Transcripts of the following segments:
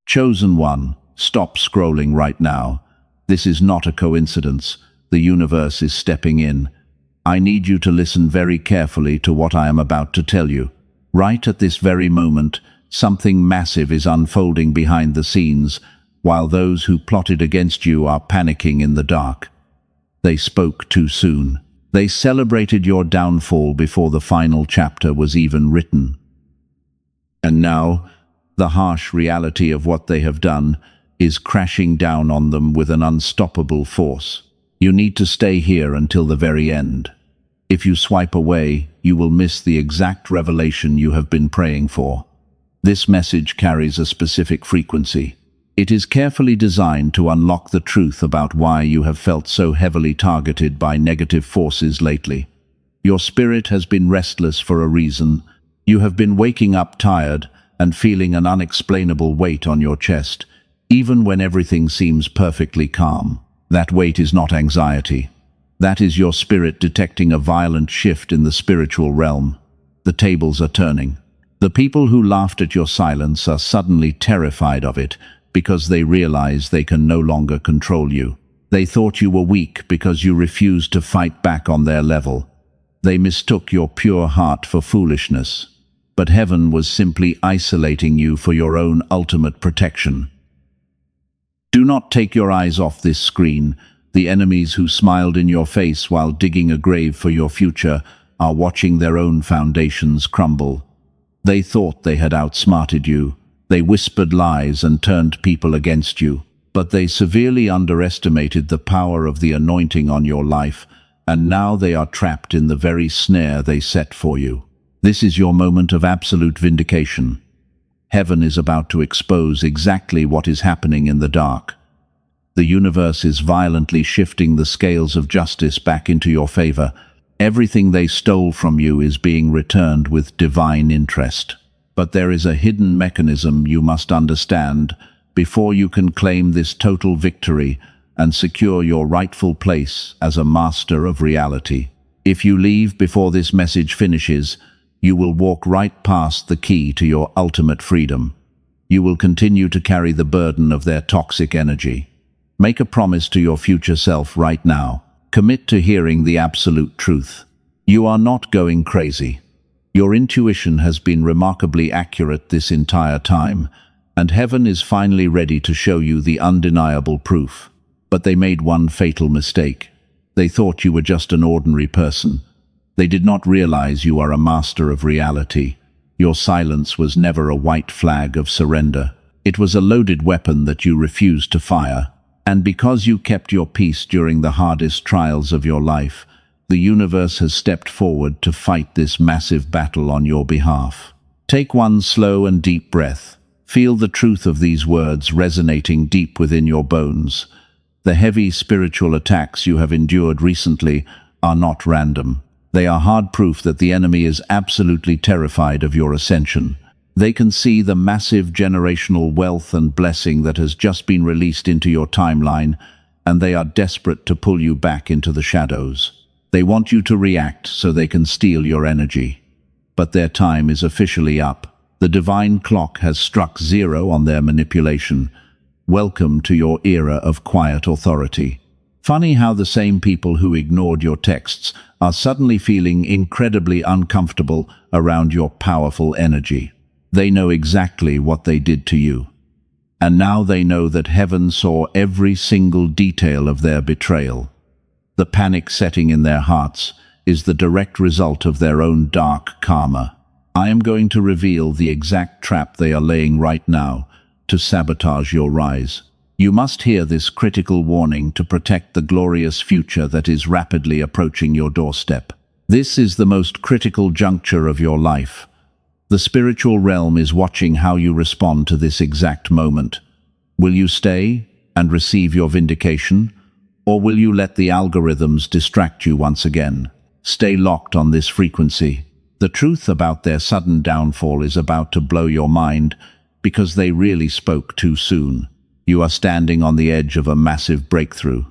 Chosen one, stop scrolling right now. This is not a coincidence. The universe is stepping in. I need you to listen very carefully to what I am about to tell you. Right at this very moment, something massive is unfolding behind the scenes, while those who plotted against you are panicking in the dark. They spoke too soon. They celebrated your downfall before the final chapter was even written. And now, the harsh reality of what they have done is crashing down on them with an unstoppable force. You need to stay here until the very end. If you swipe away, you will miss the exact revelation you have been praying for. This message carries a specific frequency. It is carefully designed to unlock the truth about why you have felt so heavily targeted by negative forces lately. Your spirit has been restless for a reason. You have been waking up tired and feeling an unexplainable weight on your chest, even when everything seems perfectly calm. That weight is not anxiety. That is your spirit detecting a violent shift in the spiritual realm. The tables are turning. The people who laughed at your silence are suddenly terrified of it because they realize they can no longer control you. They thought you were weak because you refused to fight back on their level. They mistook your pure heart for foolishness. But heaven was simply isolating you for your own ultimate protection. Do not take your eyes off this screen. The enemies who smiled in your face while digging a grave for your future are watching their own foundations crumble. They thought they had outsmarted you. They whispered lies and turned people against you. But they severely underestimated the power of the anointing on your life, and now they are trapped in the very snare they set for you. This is your moment of absolute vindication. Heaven is about to expose exactly what is happening in the dark. The universe is violently shifting the scales of justice back into your favor. Everything they stole from you is being returned with divine interest. But there is a hidden mechanism you must understand before you can claim this total victory and secure your rightful place as a master of reality. If you leave before this message finishes, you will walk right past the key to your ultimate freedom. You will continue to carry the burden of their toxic energy. Make a promise to your future self right now. Commit to hearing the absolute truth. You are not going crazy. Your intuition has been remarkably accurate this entire time, and heaven is finally ready to show you the undeniable proof. But they made one fatal mistake. They thought you were just an ordinary person. They did not realize you are a master of reality. Your silence was never a white flag of surrender. It was a loaded weapon that you refused to fire. And because you kept your peace during the hardest trials of your life, the universe has stepped forward to fight this massive battle on your behalf. Take one slow and deep breath. Feel the truth of these words resonating deep within your bones. The heavy spiritual attacks you have endured recently are not random. They are hard proof that the enemy is absolutely terrified of your ascension. They can see the massive generational wealth and blessing that has just been released into your timeline, and they are desperate to pull you back into the shadows. They want you to react so they can steal your energy. But their time is officially up. The divine clock has struck zero on their manipulation. Welcome to your era of quiet authority. Funny how the same people who ignored your texts are suddenly feeling incredibly uncomfortable around your powerful energy. They know exactly what they did to you. And now they know that heaven saw every single detail of their betrayal. The panic setting in their hearts is the direct result of their own dark karma. I am going to reveal the exact trap they are laying right now to sabotage your rise. You must hear this critical warning to protect the glorious future that is rapidly approaching your doorstep. This is the most critical juncture of your life. The spiritual realm is watching how you respond to this exact moment. Will you stay and receive your vindication? Or will you let the algorithms distract you once again? Stay locked on this frequency. The truth about their sudden downfall is about to blow your mind because they really spoke too soon. You are standing on the edge of a massive breakthrough.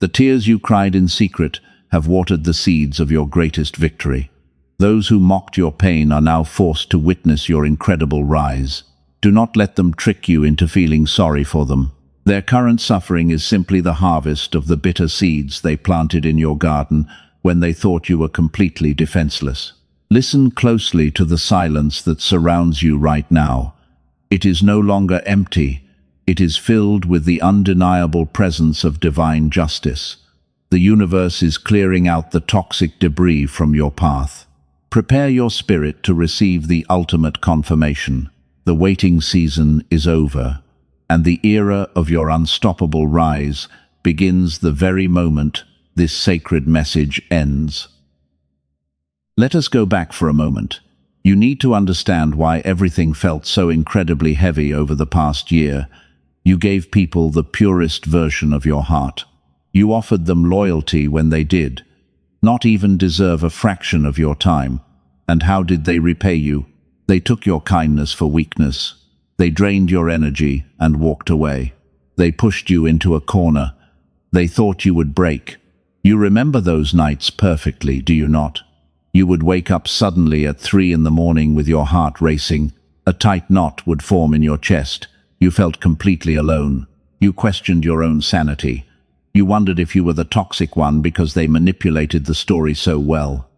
The tears you cried in secret have watered the seeds of your greatest victory. Those who mocked your pain are now forced to witness your incredible rise. Do not let them trick you into feeling sorry for them. Their current suffering is simply the harvest of the bitter seeds they planted in your garden when they thought you were completely defenseless. Listen closely to the silence that surrounds you right now. It is no longer empty. It is filled with the undeniable presence of divine justice. The universe is clearing out the toxic debris from your path. Prepare your spirit to receive the ultimate confirmation. The waiting season is over, and the era of your unstoppable rise begins the very moment this sacred message ends. Let us go back for a moment. You need to understand why everything felt so incredibly heavy over the past year. You gave people the purest version of your heart. You offered them loyalty when they did not even deserve a fraction of your time. And how did they repay you? They took your kindness for weakness. They drained your energy and walked away. They pushed you into a corner. They thought you would break. You remember those nights perfectly, do you not? You would wake up suddenly at 3 in the morning with your heart racing. A tight knot would form in your chest. You felt completely alone. You questioned your own sanity. You wondered if you were the toxic one because they manipulated the story so well.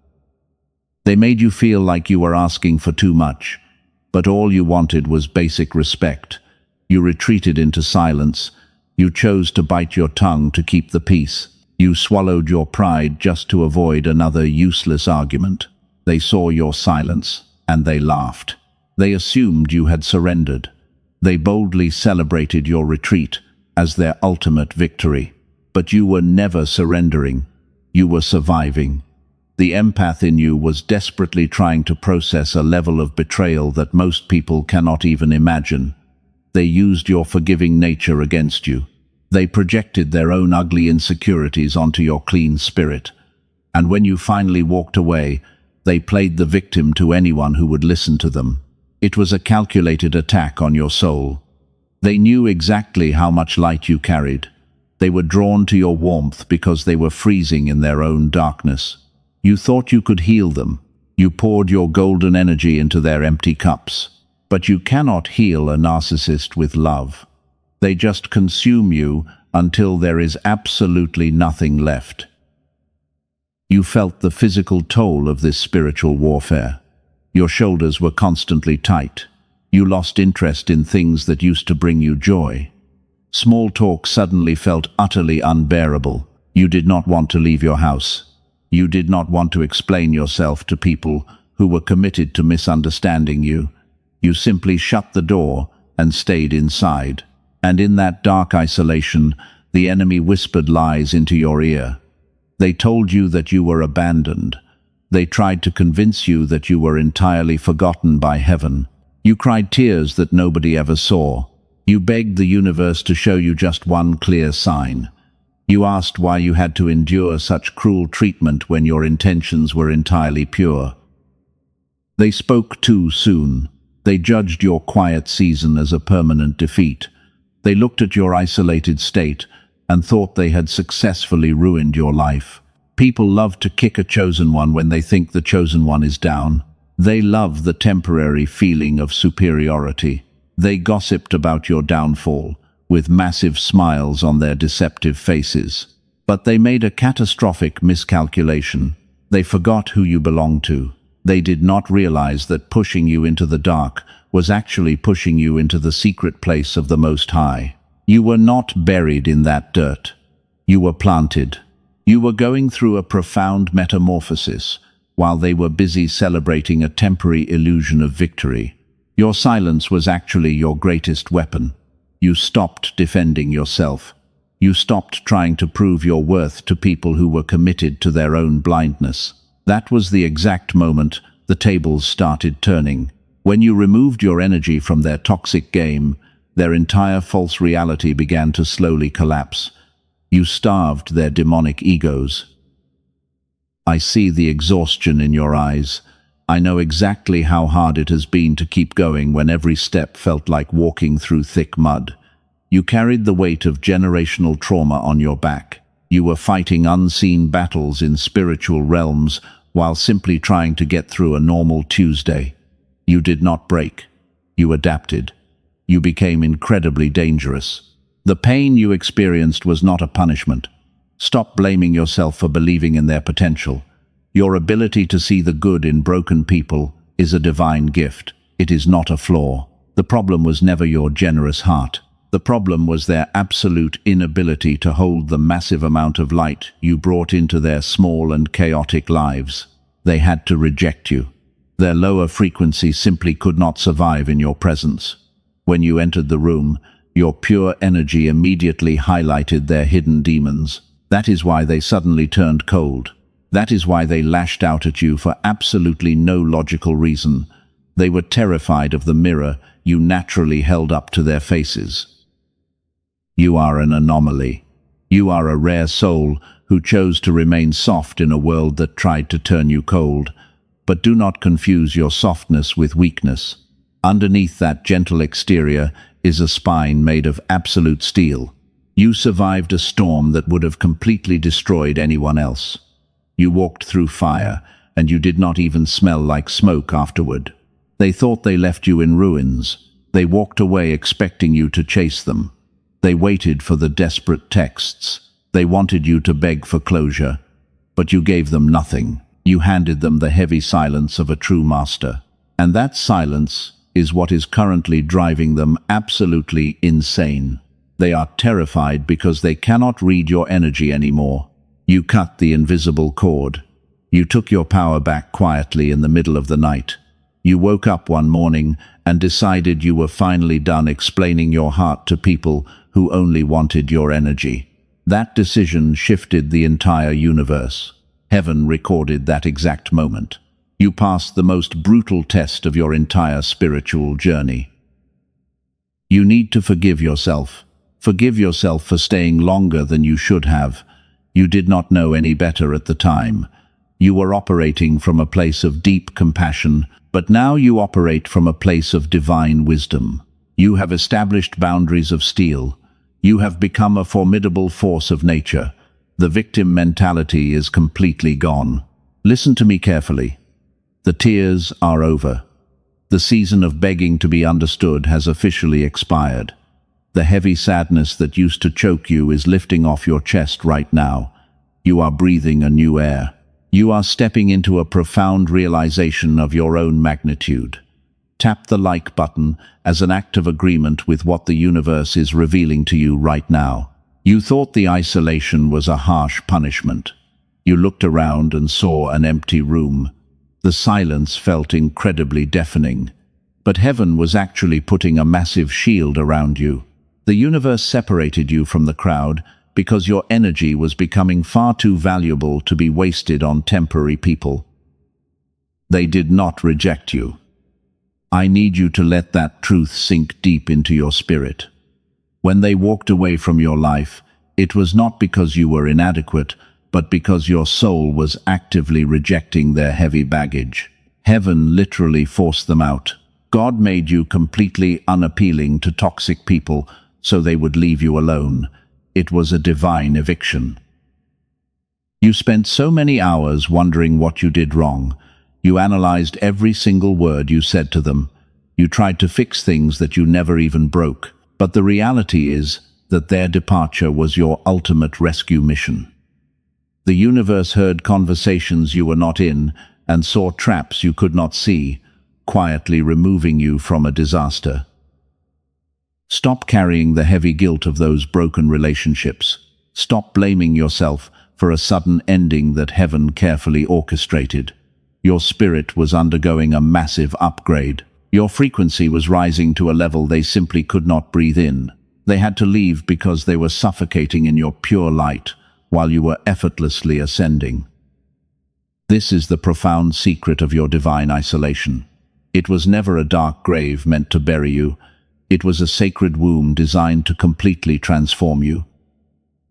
They made you feel like you were asking for too much, but all you wanted was basic respect. You retreated into silence. You chose to bite your tongue to keep the peace. You swallowed your pride just to avoid another useless argument. They saw your silence, and they laughed. They assumed you had surrendered. They boldly celebrated your retreat as their ultimate victory. But you were never surrendering. You were surviving. The empath in you was desperately trying to process a level of betrayal that most people cannot even imagine. They used your forgiving nature against you. They projected their own ugly insecurities onto your clean spirit. And when you finally walked away, they played the victim to anyone who would listen to them. It was a calculated attack on your soul. They knew exactly how much light you carried. They were drawn to your warmth because they were freezing in their own darkness. You thought you could heal them. You poured your golden energy into their empty cups. But you cannot heal a narcissist with love. They just consume you until there is absolutely nothing left. You felt the physical toll of this spiritual warfare. Your shoulders were constantly tight. You lost interest in things that used to bring you joy. Small talk suddenly felt utterly unbearable. You did not want to leave your house. You did not want to explain yourself to people who were committed to misunderstanding you. You simply shut the door and stayed inside. And in that dark isolation, the enemy whispered lies into your ear. They told you that you were abandoned. They tried to convince you that you were entirely forgotten by heaven. You cried tears that nobody ever saw. You begged the universe to show you just one clear sign. You asked why you had to endure such cruel treatment when your intentions were entirely pure. They spoke too soon. They judged your quiet season as a permanent defeat. They looked at your isolated state and thought they had successfully ruined your life. People love to kick a chosen one when they think the chosen one is down. They love the temporary feeling of superiority. They gossiped about your downfall, with massive smiles on their deceptive faces. But they made a catastrophic miscalculation. They forgot who you belonged to. They did not realize that pushing you into the dark was actually pushing you into the secret place of the Most High. You were not buried in that dirt. You were planted. You were going through a profound metamorphosis, while they were busy celebrating a temporary illusion of victory. Your silence was actually your greatest weapon. You stopped defending yourself. You stopped trying to prove your worth to people who were committed to their own blindness. That was the exact moment the tables started turning. When you removed your energy from their toxic game, their entire false reality began to slowly collapse. You starved their demonic egos. I see the exhaustion in your eyes. I know exactly how hard it has been to keep going when every step felt like walking through thick mud. You carried the weight of generational trauma on your back. You were fighting unseen battles in spiritual realms while simply trying to get through a normal Tuesday. You did not break. You adapted. You became incredibly dangerous. The pain you experienced was not a punishment. Stop blaming yourself for believing in their potential. Your ability to see the good in broken people is a divine gift. It is not a flaw. The problem was never your generous heart. The problem was their absolute inability to hold the massive amount of light you brought into their small and chaotic lives. They had to reject you. Their lower frequency simply could not survive in your presence. When you entered the room, your pure energy immediately highlighted their hidden demons. That is why they suddenly turned cold. That is why they lashed out at you for absolutely no logical reason. They were terrified of the mirror you naturally held up to their faces. You are an anomaly. You are a rare soul who chose to remain soft in a world that tried to turn you cold. But do not confuse your softness with weakness. Underneath that gentle exterior is a spine made of absolute steel. You survived a storm that would have completely destroyed anyone else. You walked through fire, and you did not even smell like smoke afterward. They thought they left you in ruins. They walked away expecting you to chase them. They waited for the desperate texts. They wanted you to beg for closure. But you gave them nothing. You handed them the heavy silence of a true master. And that silence is what is currently driving them absolutely insane. They are terrified because they cannot read your energy anymore. You cut the invisible cord. You took your power back quietly in the middle of the night. You woke up one morning and decided you were finally done explaining your heart to people who only wanted your energy. That decision shifted the entire universe. Heaven recorded that exact moment. You passed the most brutal test of your entire spiritual journey. You need to forgive yourself. Forgive yourself for staying longer than you should have. You did not know any better at the time. You were operating from a place of deep compassion, but now you operate from a place of divine wisdom. You have established boundaries of steel. You have become a formidable force of nature. The victim mentality is completely gone. Listen to me carefully. The tears are over. The season of begging to be understood has officially expired. The heavy sadness that used to choke you is lifting off your chest right now. You are breathing a new air. You are stepping into a profound realization of your own magnitude. Tap the like button as an act of agreement with what the universe is revealing to you right now. You thought the isolation was a harsh punishment. You looked around and saw an empty room. The silence felt incredibly deafening. But heaven was actually putting a massive shield around you. The universe separated you from the crowd because your energy was becoming far too valuable to be wasted on temporary people. They did not reject you. I need you to let that truth sink deep into your spirit. When they walked away from your life, it was not because you were inadequate, but because your soul was actively rejecting their heavy baggage. Heaven literally forced them out. God made you completely unappealing to toxic people so they would leave you alone. It was a divine eviction. You spent so many hours wondering what you did wrong. You analyzed every single word you said to them. You tried to fix things that you never even broke. But the reality is that their departure was your ultimate rescue mission. The universe heard conversations you were not in and saw traps you could not see, quietly removing you from a disaster. Stop carrying the heavy guilt of those broken relationships. Stop blaming yourself for a sudden ending that heaven carefully orchestrated. Your spirit was undergoing a massive upgrade. Your frequency was rising to a level they simply could not breathe in. They had to leave because they were suffocating in your pure light while you were effortlessly ascending. This is the profound secret of your divine isolation. It was never a dark grave meant to bury you. It was a sacred womb designed to completely transform you.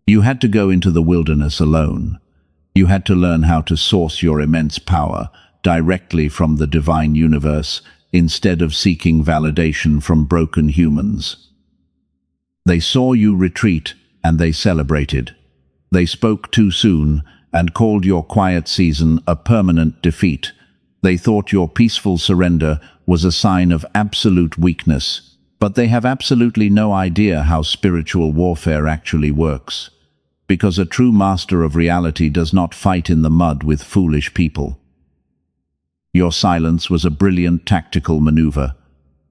You had to go into the wilderness alone. You had to learn how to source your immense power directly from the divine universe instead of seeking validation from broken humans. They saw you retreat and they celebrated. They spoke too soon and called your quiet season a permanent defeat. They thought your peaceful surrender was a sign of absolute weakness. But they have absolutely no idea how spiritual warfare actually works, because a true master of reality does not fight in the mud with foolish people. Your silence was a brilliant tactical maneuver.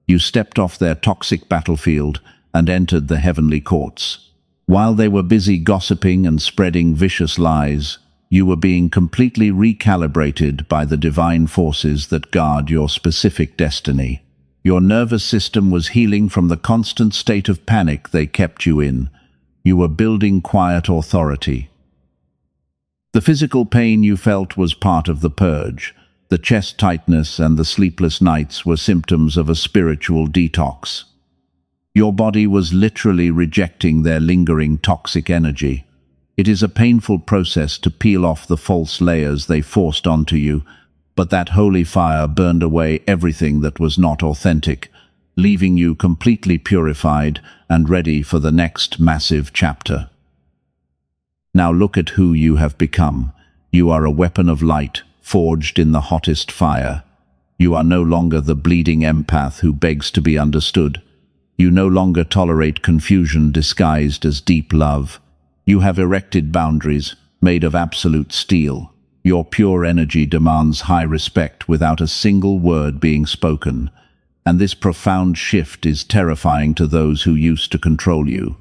You stepped off their toxic battlefield and entered the heavenly courts. While they were busy gossiping and spreading vicious lies, you were being completely recalibrated by the divine forces that guard your specific destiny. Your nervous system was healing from the constant state of panic they kept you in. You were building quiet authority. The physical pain you felt was part of the purge. The chest tightness and the sleepless nights were symptoms of a spiritual detox. Your body was literally rejecting their lingering toxic energy. It is a painful process to peel off the false layers they forced onto you, but that holy fire burned away everything that was not authentic, leaving you completely purified and ready for the next massive chapter. Now look at who you have become. You are a weapon of light, forged in the hottest fire. You are no longer the bleeding empath who begs to be understood. You no longer tolerate confusion disguised as deep love. You have erected boundaries, made of absolute steel. Your pure energy demands high respect without a single word being spoken, and this profound shift is terrifying to those who used to control you.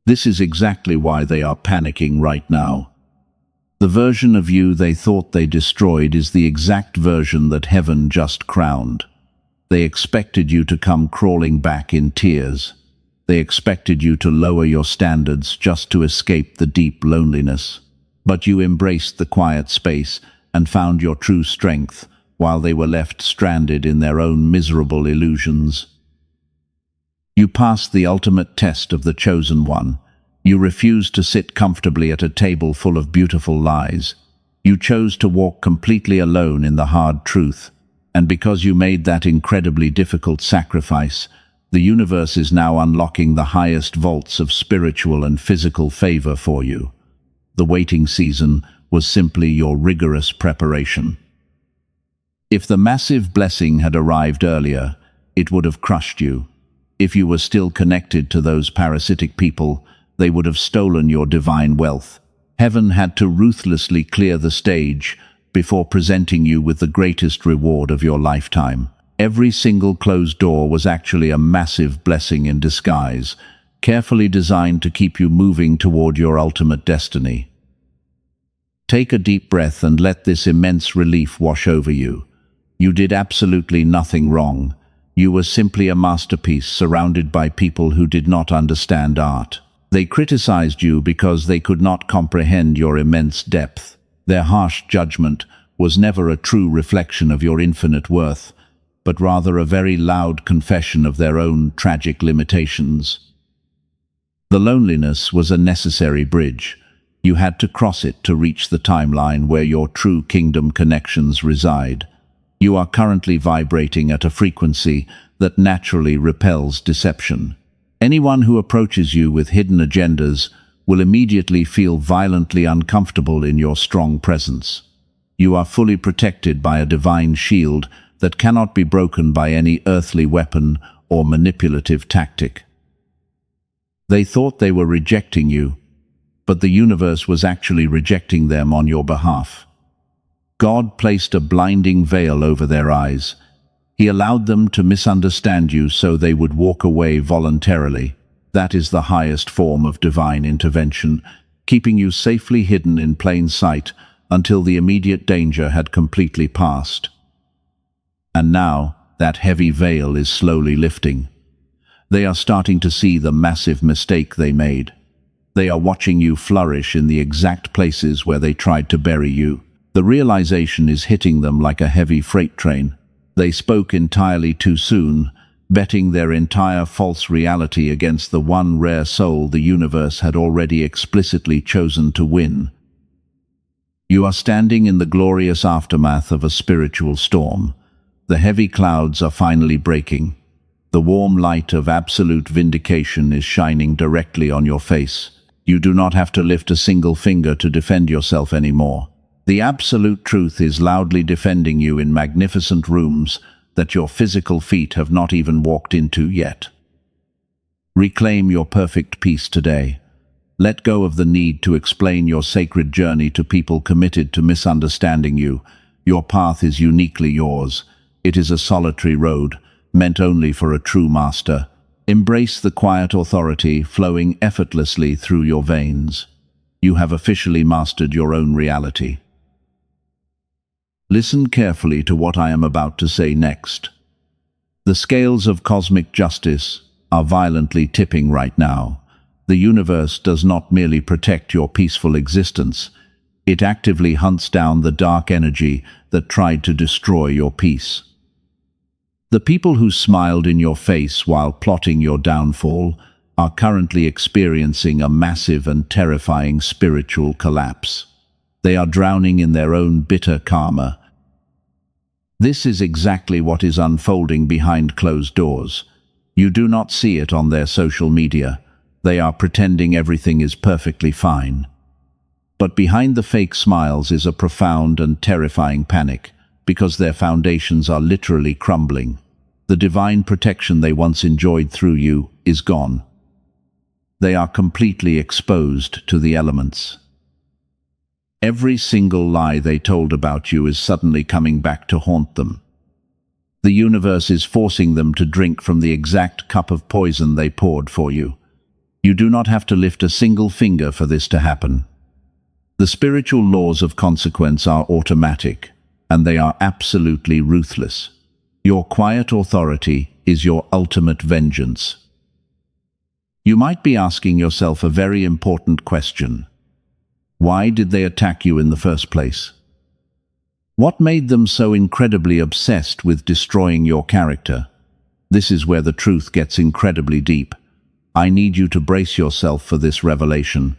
This is exactly why they are panicking right now. The version of you they thought they destroyed is the exact version that heaven just crowned. They expected you to come crawling back in tears. They expected you to lower your standards just to escape the deep loneliness. But you embraced the quiet space and found your true strength, while they were left stranded in their own miserable illusions. You passed the ultimate test of the chosen one. You refused to sit comfortably at a table full of beautiful lies. You chose to walk completely alone in the hard truth. And because you made that incredibly difficult sacrifice, the universe is now unlocking the highest vaults of spiritual and physical favor for you. The waiting season was simply your rigorous preparation. If the massive blessing had arrived earlier, it would have crushed you. If you were still connected to those parasitic people, they would have stolen your divine wealth. Heaven had to ruthlessly clear the stage before presenting you with the greatest reward of your lifetime. Every single closed door was actually a massive blessing in disguise, carefully designed to keep you moving toward your ultimate destiny. Take a deep breath and let this immense relief wash over you. You did absolutely nothing wrong. You were simply a masterpiece surrounded by people who did not understand art. They criticized you because they could not comprehend your immense depth. Their harsh judgment was never a true reflection of your infinite worth, but rather a very loud confession of their own tragic limitations. The loneliness was a necessary bridge. You had to cross it to reach the timeline where your true kingdom connections reside. You are currently vibrating at a frequency that naturally repels deception. Anyone who approaches you with hidden agendas will immediately feel violently uncomfortable in your strong presence. You are fully protected by a divine shield that cannot be broken by any earthly weapon or manipulative tactic. They thought they were rejecting you, but the universe was actually rejecting them on your behalf. God placed a blinding veil over their eyes. He allowed them to misunderstand you so they would walk away voluntarily. That is the highest form of divine intervention, keeping you safely hidden in plain sight until the immediate danger had completely passed. And now, that heavy veil is slowly lifting. They are starting to see the massive mistake they made. They are watching you flourish in the exact places where they tried to bury you. The realization is hitting them like a heavy freight train. They spoke entirely too soon, betting their entire false reality against the one rare soul the universe had already explicitly chosen to win. You are standing in the glorious aftermath of a spiritual storm. The heavy clouds are finally breaking. The warm light of absolute vindication is shining directly on your face. You do not have to lift a single finger to defend yourself anymore. The absolute truth is loudly defending you in magnificent rooms, that your physical feet have not even walked into yet. Reclaim your perfect peace today. Let go of the need to explain your sacred journey to people committed to misunderstanding you. Your path is uniquely yours. It is a solitary road, meant only for a true master. Embrace the quiet authority flowing effortlessly through your veins. You have officially mastered your own reality. Listen carefully to what I am about to say next. The scales of cosmic justice are violently tipping right now. The universe does not merely protect your peaceful existence, it actively hunts down the dark energy that tried to destroy your peace. The people who smiled in your face while plotting your downfall are currently experiencing a massive and terrifying spiritual collapse. They are drowning in their own bitter karma. This is exactly what is unfolding behind closed doors. You do not see it on their social media. They are pretending everything is perfectly fine. But behind the fake smiles is a profound and terrifying panic, because their foundations are literally crumbling. The divine protection they once enjoyed through you is gone. They are completely exposed to the elements. Every single lie they told about you is suddenly coming back to haunt them. The universe is forcing them to drink from the exact cup of poison they poured for you. You do not have to lift a single finger for this to happen. The spiritual laws of consequence are automatic, and they are absolutely ruthless. Your quiet authority is your ultimate vengeance. You might be asking yourself a very important question. Why did they attack you in the first place? What made them so incredibly obsessed with destroying your character? This is where the truth gets incredibly deep. I need you to brace yourself for this revelation.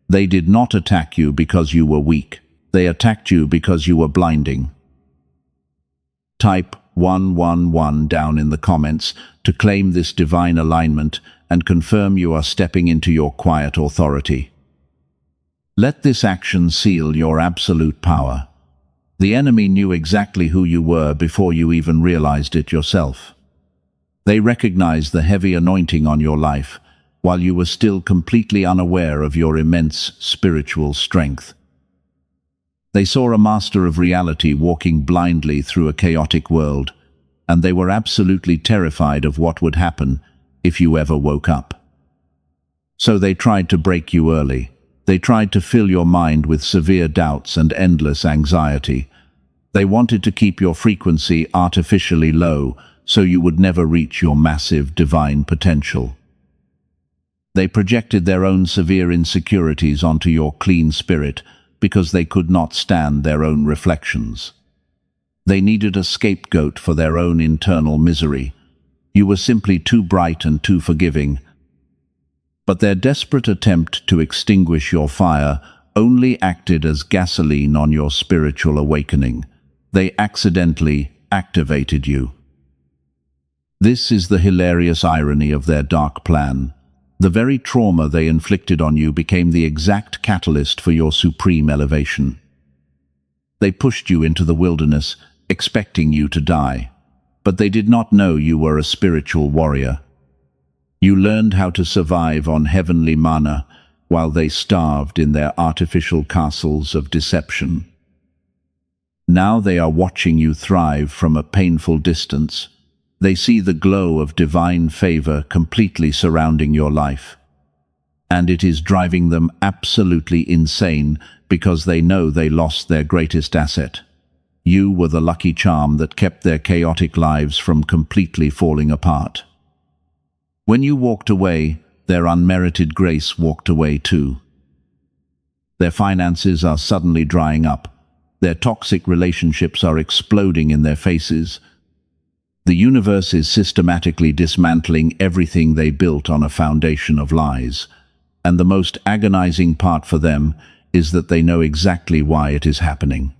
They did not attack you because you were weak. They attacked you because you were blinding. Type 111 down in the comments to claim this divine alignment and confirm you are stepping into your quiet authority. Let this action seal your absolute power. The enemy knew exactly who you were before you even realized it yourself. They recognized the heavy anointing on your life, while you were still completely unaware of your immense spiritual strength. They saw a master of reality walking blindly through a chaotic world, and they were absolutely terrified of what would happen if you ever woke up. So they tried to break you early. They tried to fill your mind with severe doubts and endless anxiety. They wanted to keep your frequency artificially low so you would never reach your massive divine potential. They projected their own severe insecurities onto your clean spirit because they could not stand their own reflections. They needed a scapegoat for their own internal misery. You were simply too bright and too forgiving. But their desperate attempt to extinguish your fire only acted as gasoline on your spiritual awakening. They accidentally activated you. This is the hilarious irony of their dark plan. The very trauma they inflicted on you became the exact catalyst for your supreme elevation. They pushed you into the wilderness, expecting you to die. But they did not know you were a spiritual warrior. You learned how to survive on heavenly manna while they starved in their artificial castles of deception. Now they are watching you thrive from a painful distance. They see the glow of divine favor completely surrounding your life. And it is driving them absolutely insane because they know they lost their greatest asset. You were the lucky charm that kept their chaotic lives from completely falling apart. When you walked away, their unmerited grace walked away too. Their finances are suddenly drying up. Their toxic relationships are exploding in their faces. The universe is systematically dismantling everything they built on a foundation of lies. And the most agonizing part for them is that they know exactly why it is happening.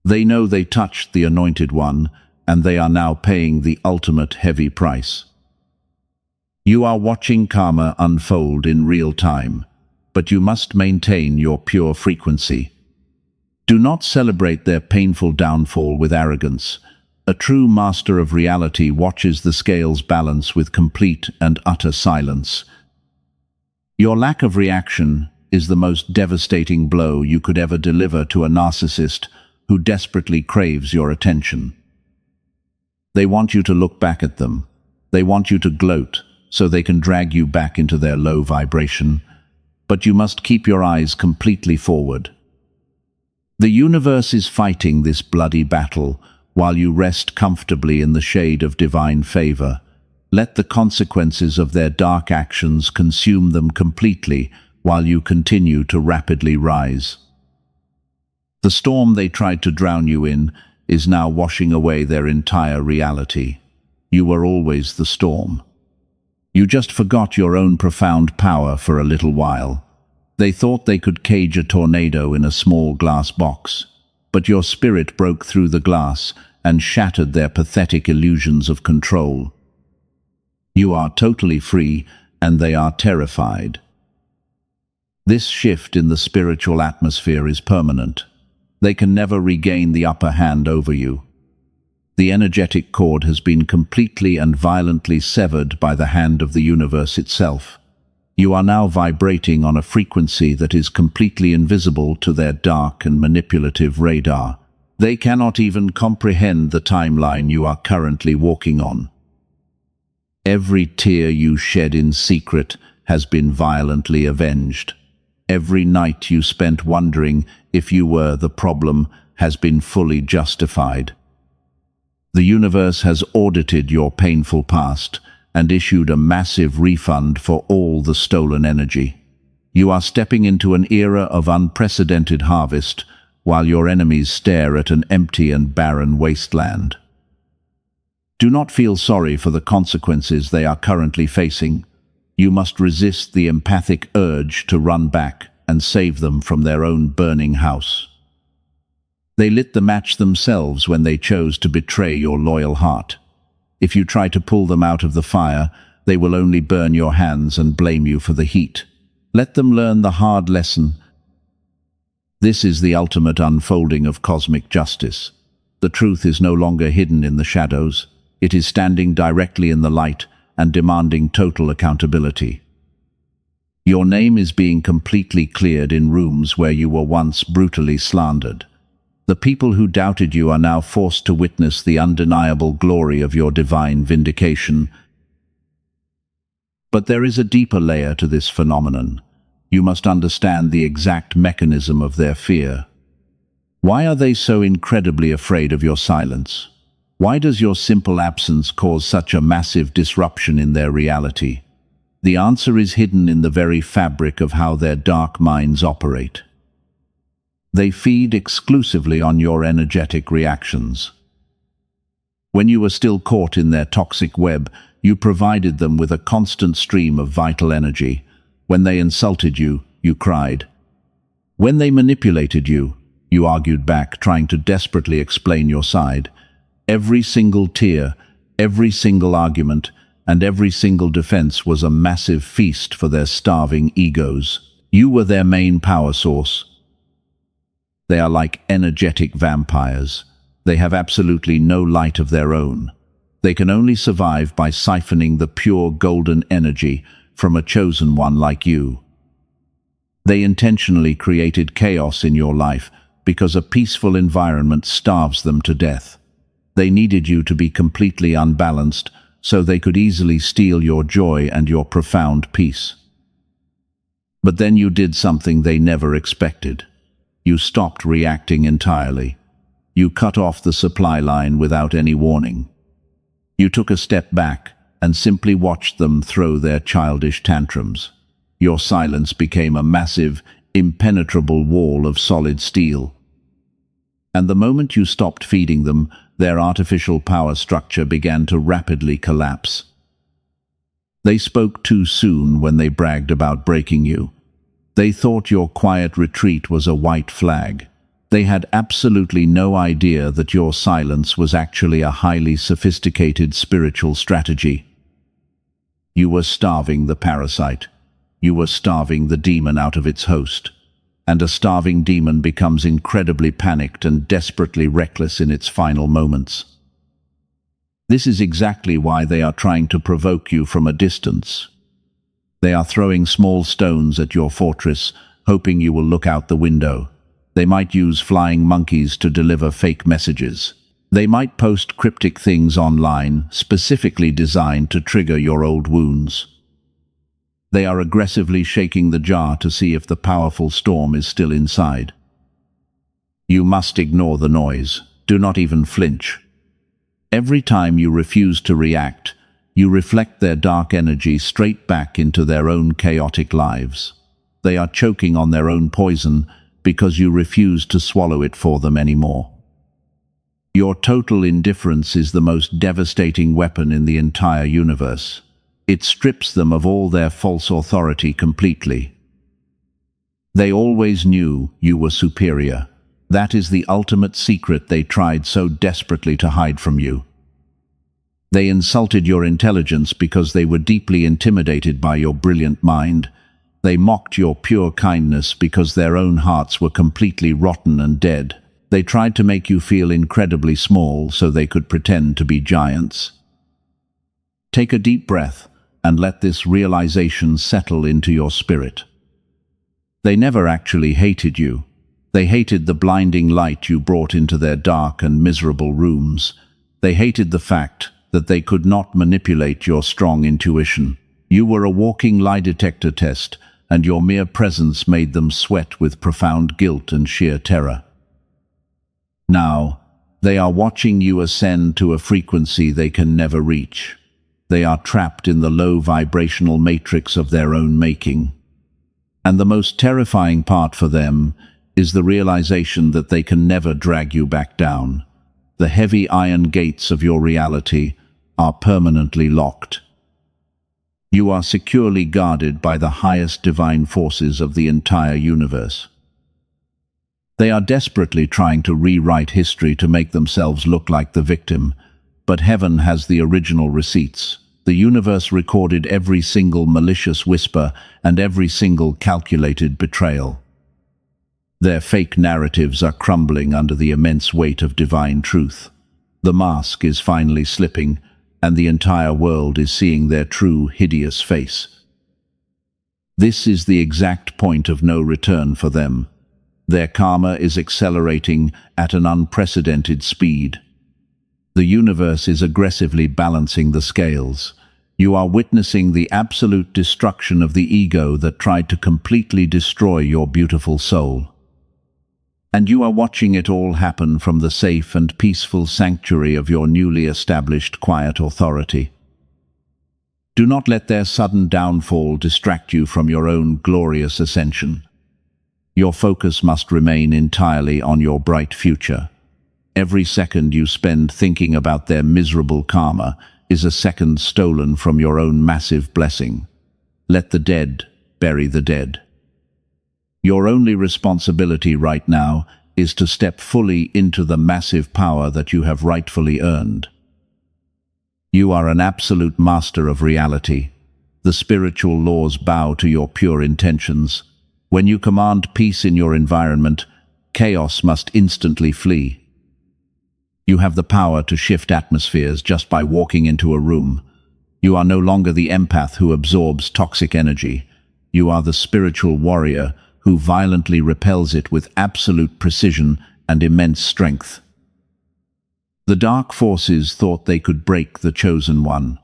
They know they touched the Anointed One, and they are now paying the ultimate heavy price. You are watching karma unfold in real time, but you must maintain your pure frequency. Do not celebrate their painful downfall with arrogance. A true master of reality watches the scales balance with complete and utter silence. Your lack of reaction is the most devastating blow you could ever deliver to a narcissist who desperately craves your attention. They want you to look back at them. They want you to gloat so they can drag you back into their low vibration. But you must keep your eyes completely forward. The universe is fighting this bloody battle while you rest comfortably in the shade of divine favor. Let the consequences of their dark actions consume them completely while you continue to rapidly rise. The storm they tried to drown you in is now washing away their entire reality. You were always the storm. You just forgot your own profound power for a little while. They thought they could cage a tornado in a small glass box, but your spirit broke through the glass and shattered their pathetic illusions of control. You are totally free, and they are terrified. This shift in the spiritual atmosphere is permanent. They can never regain the upper hand over you. The energetic cord has been completely and violently severed by the hand of the universe itself. You are now vibrating on a frequency that is completely invisible to their dark and manipulative radar. They cannot even comprehend the timeline you are currently walking on. Every tear you shed in secret has been violently avenged. Every night you spent wondering if you were the problem has been fully justified. The universe has audited your painful past and issued a massive refund for all the stolen energy. You are stepping into an era of unprecedented harvest while your enemies stare at an empty and barren wasteland. Do not feel sorry for the consequences they are currently facing. You must resist the empathic urge to run back and save them from their own burning house. They lit the match themselves when they chose to betray your loyal heart. If you try to pull them out of the fire, they will only burn your hands and blame you for the heat. Let them learn the hard lesson. This is the ultimate unfolding of cosmic justice. The truth is no longer hidden in the shadows. It is standing directly in the light and demanding total accountability. Your name is being completely cleared in rooms where you were once brutally slandered. The people who doubted you are now forced to witness the undeniable glory of your divine vindication. But there is a deeper layer to this phenomenon. You must understand the exact mechanism of their fear. Why are they so incredibly afraid of your silence? Why does your simple absence cause such a massive disruption in their reality? The answer is hidden in the very fabric of how their dark minds operate. They feed exclusively on your energetic reactions. When you were still caught in their toxic web, you provided them with a constant stream of vital energy. When they insulted you, you cried. When they manipulated you, you argued back, trying to desperately explain your side. Every single tear, every single argument, and every single defense was a massive feast for their starving egos. You were their main power source. They are like energetic vampires. They have absolutely no light of their own. They can only survive by siphoning the pure golden energy from a chosen one like you. They intentionally created chaos in your life because a peaceful environment starves them to death. They needed you to be completely unbalanced so they could easily steal your joy and your profound peace. But then you did something they never expected. You stopped reacting entirely. You cut off the supply line without any warning. You took a step back and simply watched them throw their childish tantrums. Your silence became a massive, impenetrable wall of solid steel. And the moment you stopped feeding them, their artificial power structure began to rapidly collapse. They spoke too soon when they bragged about breaking you. They thought your quiet retreat was a white flag. They had absolutely no idea that your silence was actually a highly sophisticated spiritual strategy. You were starving the parasite. You were starving the demon out of its host. And a starving demon becomes incredibly panicked and desperately reckless in its final moments. This is exactly why they are trying to provoke you from a distance. They are throwing small stones at your fortress, hoping you will look out the window. They might use flying monkeys to deliver fake messages. They might post cryptic things online, specifically designed to trigger your old wounds. They are aggressively shaking the jar to see if the powerful storm is still inside. You must ignore the noise. Do not even flinch. Every time you refuse to react, you reflect their dark energy straight back into their own chaotic lives. They are choking on their own poison because you refuse to swallow it for them anymore. Your total indifference is the most devastating weapon in the entire universe. It strips them of all their false authority completely. They always knew you were superior. That is the ultimate secret they tried so desperately to hide from you. They insulted your intelligence because they were deeply intimidated by your brilliant mind. They mocked your pure kindness because their own hearts were completely rotten and dead. They tried to make you feel incredibly small so they could pretend to be giants. Take a deep breath and let this realization settle into your spirit. They never actually hated you. They hated the blinding light you brought into their dark and miserable rooms. They hated the fact that they could not manipulate your strong intuition. You were a walking lie detector test, and your mere presence made them sweat with profound guilt and sheer terror. Now, they are watching you ascend to a frequency they can never reach. They are trapped in the low vibrational matrix of their own making. And the most terrifying part for them is the realization that they can never drag you back down. The heavy iron gates of your reality are permanently locked. You are securely guarded by the highest divine forces of the entire universe. They are desperately trying to rewrite history to make themselves look like the victim, but heaven has the original receipts. The universe recorded every single malicious whisper and every single calculated betrayal. Their fake narratives are crumbling under the immense weight of divine truth. The mask is finally slipping, and the entire world is seeing their true, hideous face. This is the exact point of no return for them. Their karma is accelerating at an unprecedented speed. The universe is aggressively balancing the scales. You are witnessing the absolute destruction of the ego that tried to completely destroy your beautiful soul. And you are watching it all happen from the safe and peaceful sanctuary of your newly established quiet authority. Do not let their sudden downfall distract you from your own glorious ascension. Your focus must remain entirely on your bright future. Every second you spend thinking about their miserable karma is a second stolen from your own massive blessing. Let the dead bury the dead. Your only responsibility right now is to step fully into the massive power that you have rightfully earned. You are an absolute master of reality. The spiritual laws bow to your pure intentions. When you command peace in your environment, chaos must instantly flee. You have the power to shift atmospheres just by walking into a room. You are no longer the empath who absorbs toxic energy. You are the spiritual warrior who violently repels it with absolute precision and immense strength. The dark forces thought they could break the chosen one,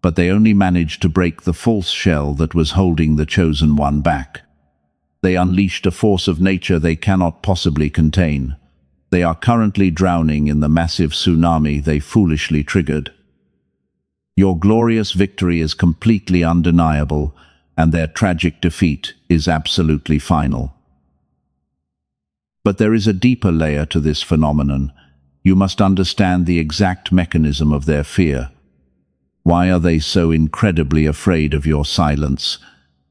but they only managed to break the false shell that was holding the chosen one back. They unleashed a force of nature they cannot possibly contain. They are currently drowning in the massive tsunami they foolishly triggered. Your glorious victory is completely undeniable, and their tragic defeat is absolutely final. But there is a deeper layer to this phenomenon. You must understand the exact mechanism of their fear. Why are they so incredibly afraid of your silence?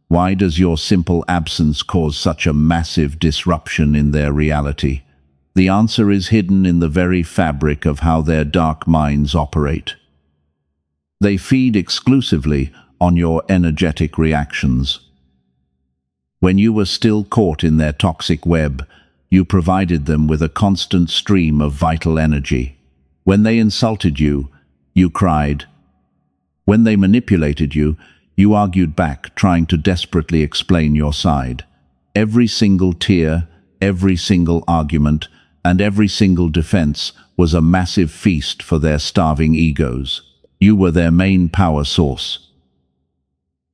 Why does your simple absence cause such a massive disruption in their reality? The answer is hidden in the very fabric of how their dark minds operate. They feed exclusively on your energetic reactions. When you were still caught in their toxic web, you provided them with a constant stream of vital energy. When they insulted you, You cried. When they manipulated you, you argued back, trying to desperately explain your side. Every single tear, every single argument, and every single defense was a massive feast for their starving egos. You were their main power source.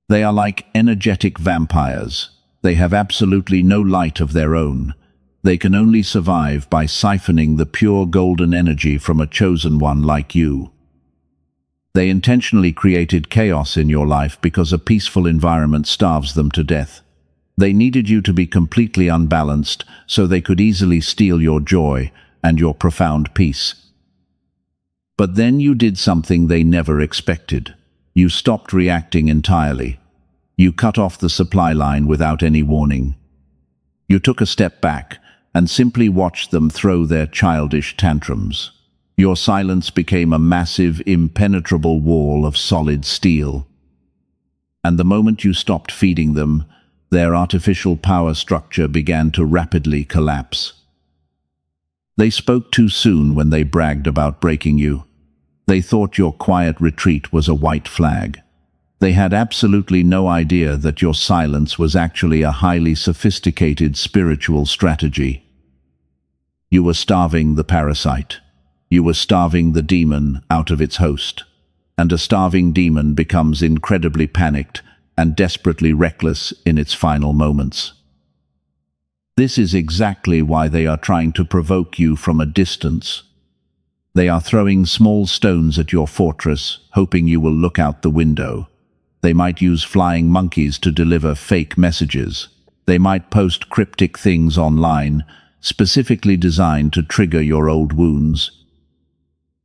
They are like energetic vampires. They have absolutely no light of their own. They can only survive by siphoning the pure golden energy from a chosen one like you. They intentionally created chaos in your life because a peaceful environment starves them to death. They needed you to be completely unbalanced so they could easily steal your joy and your profound peace. But then you did something they never expected. You stopped reacting entirely. You cut off the supply line without any warning. You took a step back and simply watched them throw their childish tantrums. Your silence became a massive, impenetrable wall of solid steel. And the moment you stopped feeding them, their artificial power structure began to rapidly collapse. They spoke too soon when they bragged about breaking you. They thought your quiet retreat was a white flag. They had absolutely no idea that your silence was actually a highly sophisticated spiritual strategy. You were starving the parasite. You were starving the demon out of its host. And a starving demon becomes incredibly panicked and desperately reckless in its final moments. This is exactly why they are trying to provoke you from a distance. They are throwing small stones at your fortress, hoping you will look out the window. They might use flying monkeys to deliver fake messages. They might post cryptic things online, specifically designed to trigger your old wounds.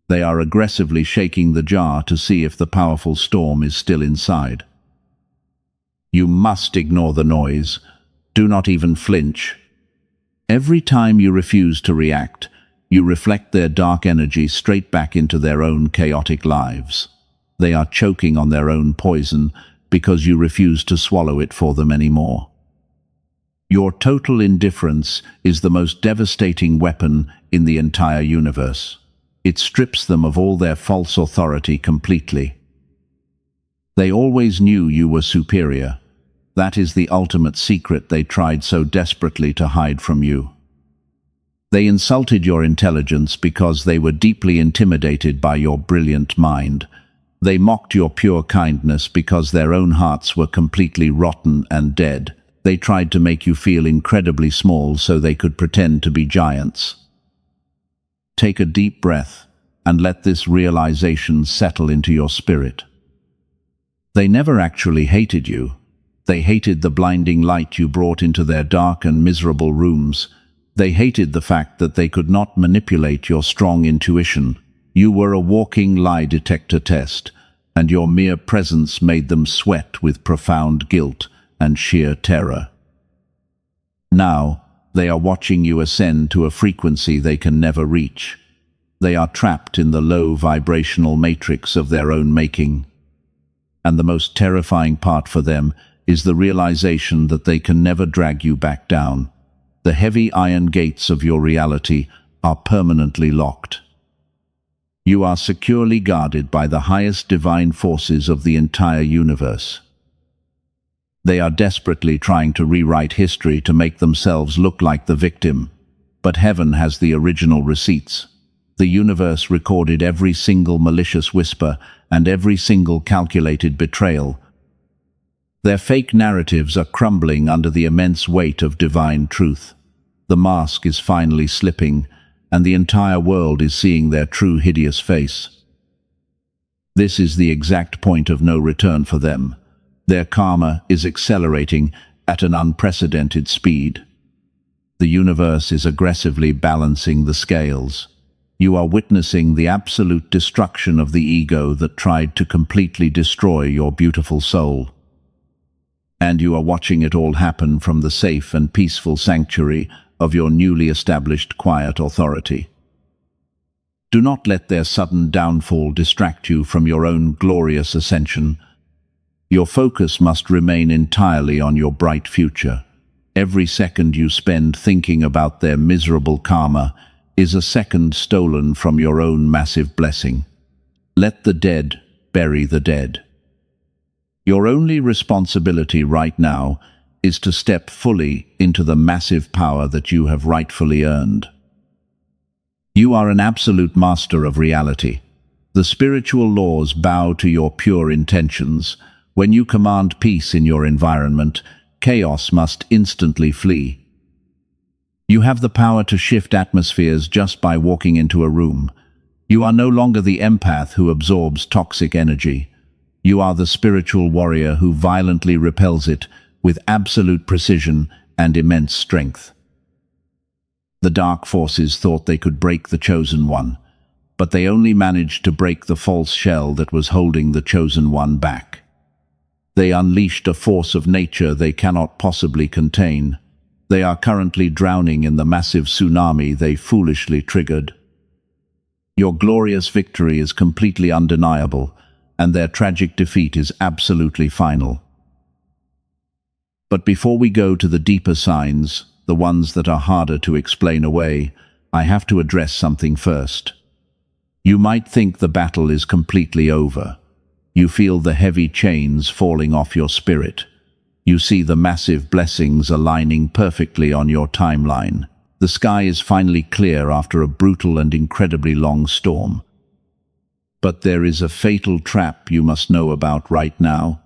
They are aggressively shaking the jar to see if the powerful storm is still inside. You must ignore the noise. Do not even flinch. Every time you refuse to react, you reflect their dark energy straight back into their own chaotic lives. They are choking on their own poison because you refuse to swallow it for them anymore. Your total indifference is the most devastating weapon in the entire universe. It strips them of all their false authority completely. They always knew you were superior. That is the ultimate secret they tried so desperately to hide from you. They insulted your intelligence because they were deeply intimidated by your brilliant mind. They mocked your pure kindness because their own hearts were completely rotten and dead. They tried to make you feel incredibly small so they could pretend to be giants. Take a deep breath and let this realization settle into your spirit. They never actually hated you. They hated the blinding light you brought into their dark and miserable rooms. They hated the fact that they could not manipulate your strong intuition. You were a walking lie detector test, and your mere presence made them sweat with profound guilt and sheer terror. Now, they are watching you ascend to a frequency they can never reach. They are trapped in the low vibrational matrix of their own making. And the most terrifying part for them is the realization that they can never drag you back down. The heavy iron gates of your reality are permanently locked. You are securely guarded by the highest divine forces of the entire universe. They are desperately trying to rewrite history to make themselves look like the victim. But heaven has the original receipts. The universe recorded every single malicious whisper and every single calculated betrayal. Their fake narratives are crumbling under the immense weight of divine truth. The mask is finally slipping, and the entire world is seeing their true hideous face. This is the exact point of no return for them. Their karma is accelerating at an unprecedented speed. The universe is aggressively balancing the scales. You are witnessing the absolute destruction of the ego that tried to completely destroy your beautiful soul. And you are watching it all happen from the safe and peaceful sanctuary of your newly established quiet authority. Do not let their sudden downfall distract you from your own glorious ascension. Your focus must remain entirely on your bright future. Every second you spend thinking about their miserable karma is a second stolen from your own massive blessing. Let the dead bury the dead. Your only responsibility right now is to step fully into the massive power that you have rightfully earned. You are an absolute master of reality. The spiritual laws bow to your pure intentions. When you command peace in your environment, chaos must instantly flee. You have the power to shift atmospheres just by walking into a room. You are no longer the empath who absorbs toxic energy. You are the spiritual warrior who violently repels it with absolute precision and immense strength. The dark forces thought they could break the chosen one, but they only managed to break the false shell that was holding the chosen one back. They unleashed a force of nature they cannot possibly contain. They are currently drowning in the massive tsunami they foolishly triggered. Your glorious victory is completely undeniable, and their tragic defeat is absolutely final. But before we go to the deeper signs, the ones that are harder to explain away, I have to address something first. You might think the battle is completely over. You feel the heavy chains falling off your spirit. You see the massive blessings aligning perfectly on your timeline. The sky is finally clear after a brutal and incredibly long storm. But there is a fatal trap you must know about right now.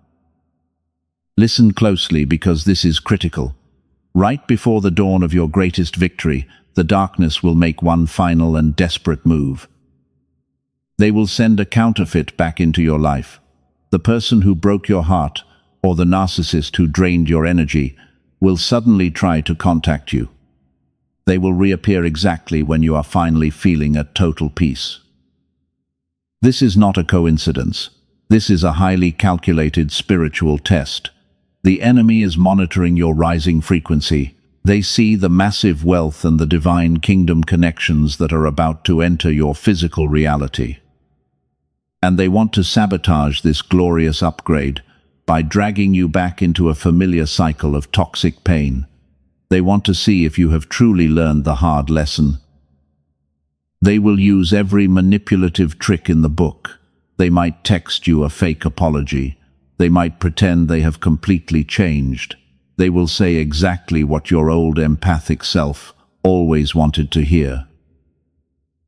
Listen closely because this is critical. Right before the dawn of your greatest victory, the darkness will make one final and desperate move. They will send a counterfeit back into your life. The person who broke your heart, or the narcissist who drained your energy, will suddenly try to contact you. They will reappear exactly when you are finally feeling at total peace. This is not a coincidence. This is a highly calculated spiritual test. The enemy is monitoring your rising frequency. They see the massive wealth and the divine kingdom connections that are about to enter your physical reality. And they want to sabotage this glorious upgrade by dragging you back into a familiar cycle of toxic pain. They want to see if you have truly learned the hard lesson. They will use every manipulative trick in the book. They might text you a fake apology. They might pretend they have completely changed. They will say exactly what your old empathic self always wanted to hear.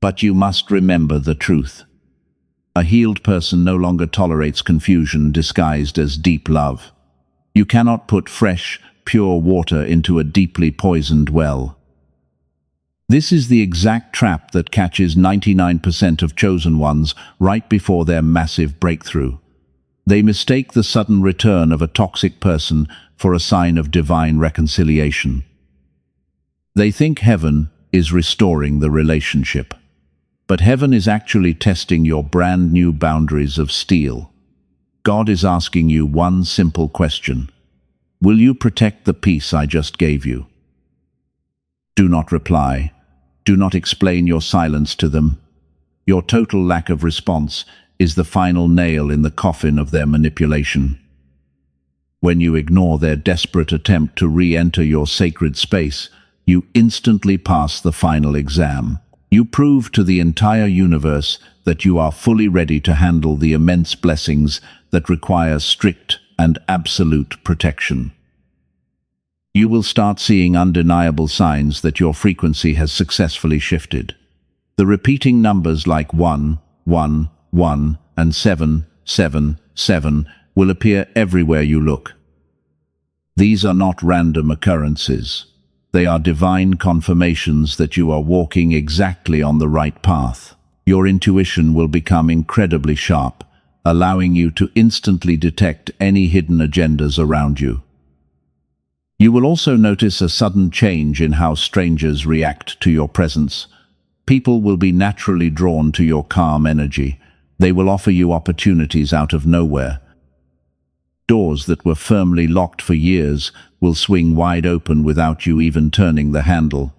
But you must remember the truth. A healed person no longer tolerates confusion disguised as deep love. You cannot put fresh, pure water into a deeply poisoned well. This is the exact trap that catches 99% of chosen ones right before their massive breakthrough. They mistake the sudden return of a toxic person for a sign of divine reconciliation. They think heaven is restoring the relationship. But heaven is actually testing your brand new boundaries of steel. God is asking you one simple question. Will you protect the peace I just gave you? Do not reply. Do not explain your silence to them. Your total lack of response is the final nail in the coffin of their manipulation. When you ignore their desperate attempt to re-enter your sacred space, you instantly pass the final exam. You prove to the entire universe that you are fully ready to handle the immense blessings that require strict and absolute protection. You will start seeing undeniable signs that your frequency has successfully shifted. The repeating numbers like 1, 1, 1, and 7, 7, 7 will appear everywhere you look. These are not random occurrences. They are divine confirmations that you are walking exactly on the right path. Your intuition will become incredibly sharp, allowing you to instantly detect any hidden agendas around you. You will also notice a sudden change in how strangers react to your presence. People will be naturally drawn to your calm energy. They will offer you opportunities out of nowhere. Doors that were firmly locked for years will swing wide open without you even turning the handle.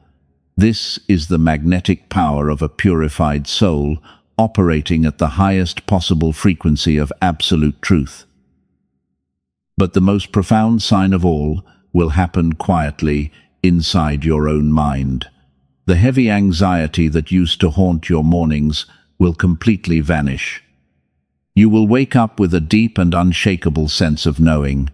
This is the magnetic power of a purified soul operating at the highest possible frequency of absolute truth. But the most profound sign of all will happen quietly inside your own mind. The heavy anxiety that used to haunt your mornings will completely vanish. You will wake up with a deep and unshakable sense of knowing.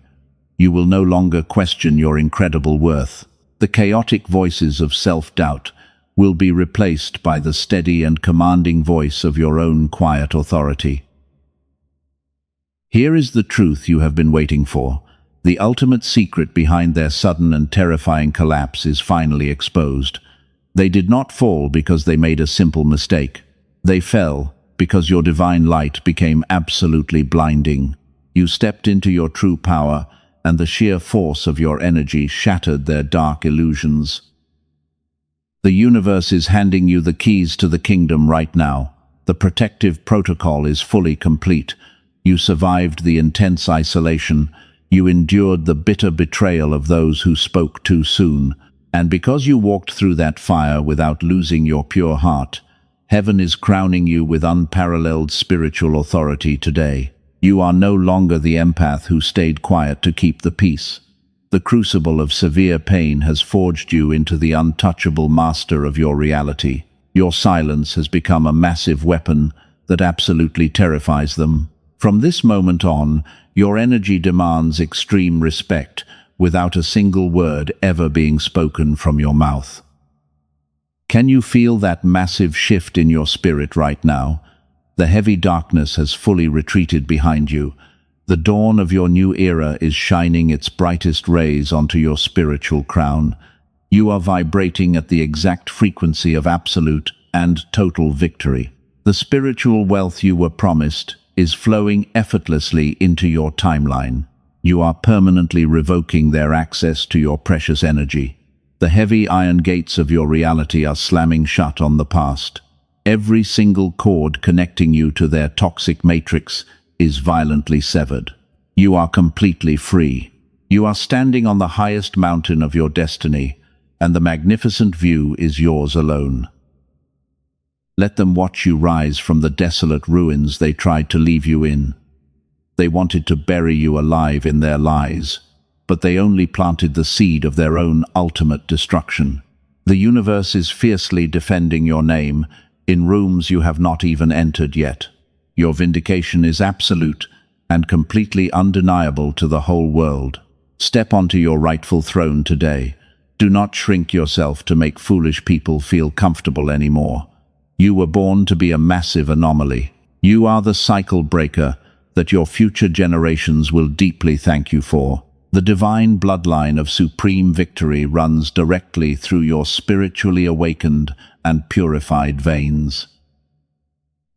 You will no longer question your incredible worth. The chaotic voices of self-doubt will be replaced by the steady and commanding voice of your own quiet authority. Here is the truth you have been waiting for. The ultimate secret behind their sudden and terrifying collapse is finally exposed. They did not fall because they made a simple mistake. They fell because your divine light became absolutely blinding. You stepped into your true power, and the sheer force of your energy shattered their dark illusions. The universe is handing you the keys to the kingdom right now. The protective protocol is fully complete. You survived the intense isolation. You endured the bitter betrayal of those who spoke too soon. And because you walked through that fire without losing your pure heart, heaven is crowning you with unparalleled spiritual authority today. You are no longer the empath who stayed quiet to keep the peace. The crucible of severe pain has forged you into the untouchable master of your reality. Your silence has become a massive weapon that absolutely terrifies them. From this moment on, your energy demands extreme respect, without a single word ever being spoken from your mouth. Can you feel that massive shift in your spirit right now? The heavy darkness has fully retreated behind you. The dawn of your new era is shining its brightest rays onto your spiritual crown. You are vibrating at the exact frequency of absolute and total victory. The spiritual wealth you were promised is flowing effortlessly into your timeline. You are permanently revoking their access to your precious energy. The heavy iron gates of your reality are slamming shut on the past. Every single cord connecting you to their toxic matrix is violently severed. You are completely free. You are standing on the highest mountain of your destiny, and the magnificent view is yours alone. Let them watch you rise from the desolate ruins they tried to leave you in. They wanted to bury you alive in their lies, but they only planted the seed of their own ultimate destruction. The universe is fiercely defending your name in rooms you have not even entered yet. Your vindication is absolute and completely undeniable to the whole world. Step onto your rightful throne today. Do not shrink yourself to make foolish people feel comfortable anymore. You were born to be a massive anomaly. You are the cycle breaker that your future generations will deeply thank you for. The divine bloodline of supreme victory runs directly through your spiritually awakened and purified veins.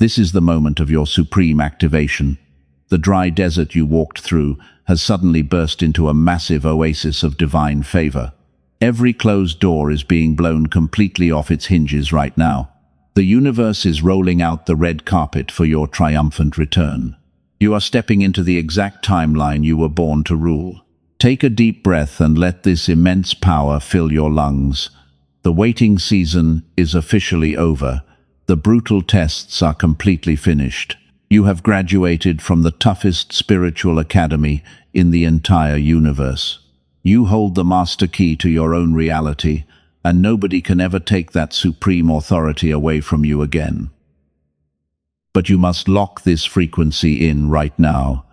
This is the moment of your supreme activation. The dry desert you walked through has suddenly burst into a massive oasis of divine favor. Every closed door is being blown completely off its hinges right now. The universe is rolling out the red carpet for your triumphant return. You are stepping into the exact timeline you were born to rule. Take a deep breath and let this immense power fill your lungs. The waiting season is officially over. The brutal tests are completely finished. You have graduated from the toughest spiritual academy in the entire universe. You hold the master key to your own reality, and nobody can ever take that supreme authority away from you again. But you must lock this frequency in right now.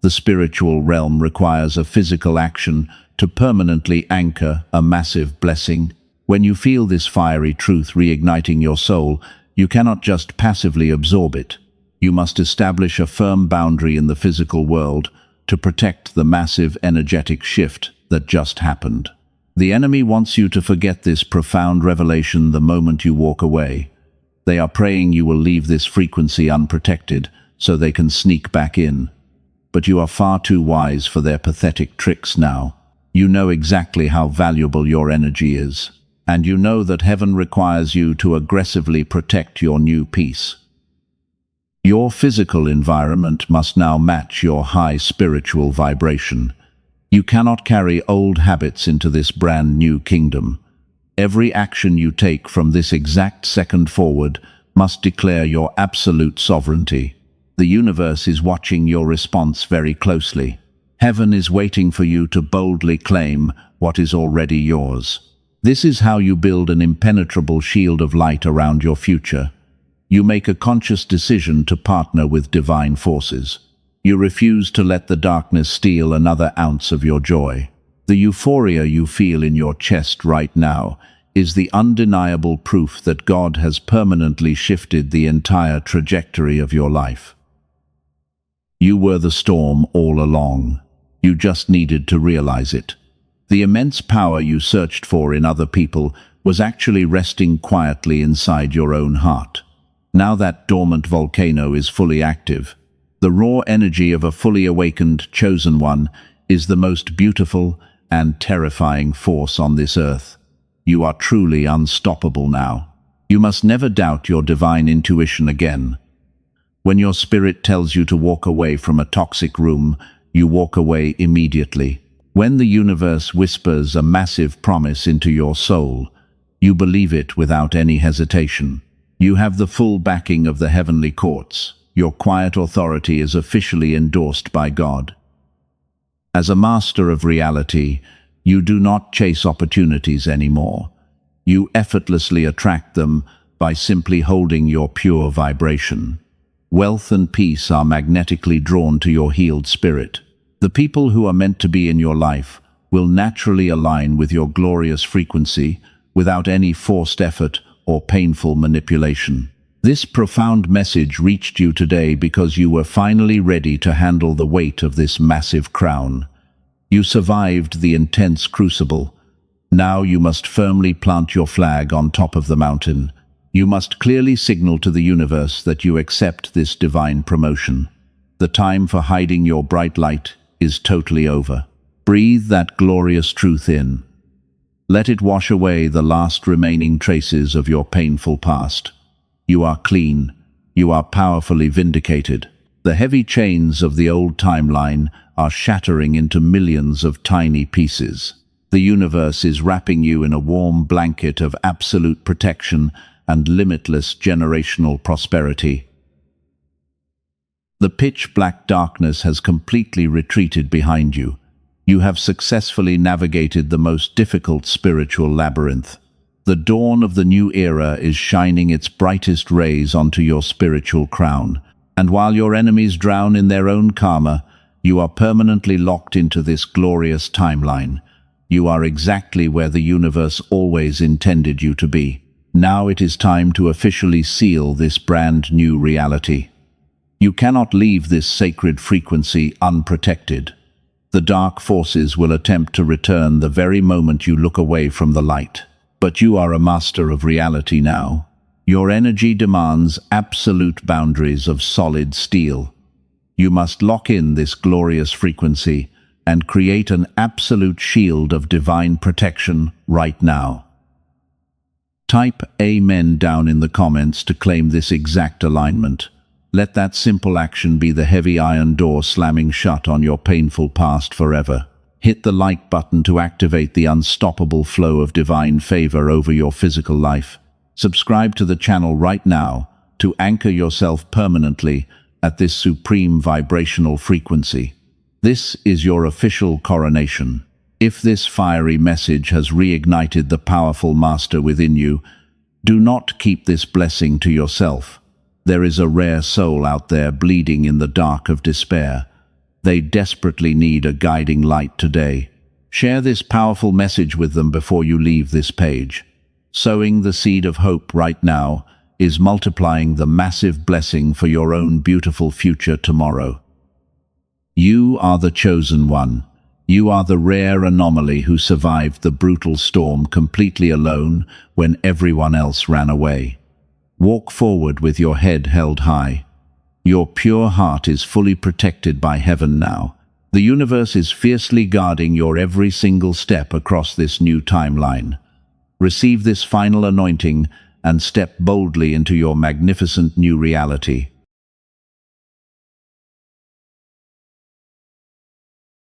The spiritual realm requires a physical action to permanently anchor a massive blessing. When you feel this fiery truth reigniting your soul, you cannot just passively absorb it. You must establish a firm boundary in the physical world to protect the massive energetic shift that just happened. The enemy wants you to forget this profound revelation the moment you walk away. They are praying you will leave this frequency unprotected so they can sneak back in. But you are far too wise for their pathetic tricks now. You know exactly how valuable your energy is, and you know that heaven requires you to aggressively protect your new peace. Your physical environment must now match your high spiritual vibration. You cannot carry old habits into this brand new kingdom. Every action you take from this exact second forward must declare your absolute sovereignty. The universe is watching your response very closely. Heaven is waiting for you to boldly claim what is already yours. This is how you build an impenetrable shield of light around your future. You make a conscious decision to partner with divine forces. You refuse to let the darkness steal another ounce of your joy. The euphoria you feel in your chest right now is the undeniable proof that God has permanently shifted the entire trajectory of your life. You were the storm all along. You just needed to realize it. The immense power you searched for in other people was actually resting quietly inside your own heart. Now that dormant volcano is fully active. The raw energy of a fully awakened, chosen one is the most beautiful and terrifying force on this earth. You are truly unstoppable now. You must never doubt your divine intuition again. When your spirit tells you to walk away from a toxic room, you walk away immediately. When the universe whispers a massive promise into your soul, you believe it without any hesitation. You have the full backing of the heavenly courts. Your quiet authority is officially endorsed by God. As a master of reality, you do not chase opportunities anymore. You effortlessly attract them by simply holding your pure vibration. Wealth and peace are magnetically drawn to your healed spirit. The people who are meant to be in your life will naturally align with your glorious frequency without any forced effort or painful manipulation. This profound message reached you today because you were finally ready to handle the weight of this massive crown. You survived the intense crucible. Now you must firmly plant your flag on top of the mountain. You must clearly signal to the universe that you accept this divine promotion. The time for hiding your bright light is totally over. Breathe that glorious truth in. Let it wash away the last remaining traces of your painful past. You are clean. You are powerfully vindicated. The heavy chains of the old timeline are shattering into millions of tiny pieces. The universe is wrapping you in a warm blanket of absolute protection and limitless generational prosperity. The pitch-black darkness has completely retreated behind you. You have successfully navigated the most difficult spiritual labyrinth. The dawn of the new era is shining its brightest rays onto your spiritual crown. And while your enemies drown in their own karma, you are permanently locked into this glorious timeline. You are exactly where the universe always intended you to be. Now it is time to officially seal this brand new reality. You cannot leave this sacred frequency unprotected. The dark forces will attempt to return the very moment you look away from the light. But you are a master of reality now. Your energy demands absolute boundaries of solid steel. You must lock in this glorious frequency and create an absolute shield of divine protection right now. Type Amen down in the comments to claim this exact alignment. Let that simple action be the heavy iron door slamming shut on your painful past forever. Hit the like button to activate the unstoppable flow of divine favor over your physical life. Subscribe to the channel right now to anchor yourself permanently at this supreme vibrational frequency. This is your official coronation. If this fiery message has reignited the powerful master within you, do not keep this blessing to yourself. There is a rare soul out there bleeding in the dark of despair. They desperately need a guiding light today. Share this powerful message with them before you leave this page. Sowing the seed of hope right now is multiplying the massive blessing for your own beautiful future tomorrow. You are the chosen one. You are the rare anomaly who survived the brutal storm completely alone when everyone else ran away. Walk forward with your head held high. Your pure heart is fully protected by heaven now. The universe is fiercely guarding your every single step across this new timeline. Receive this final anointing and step boldly into your magnificent new reality.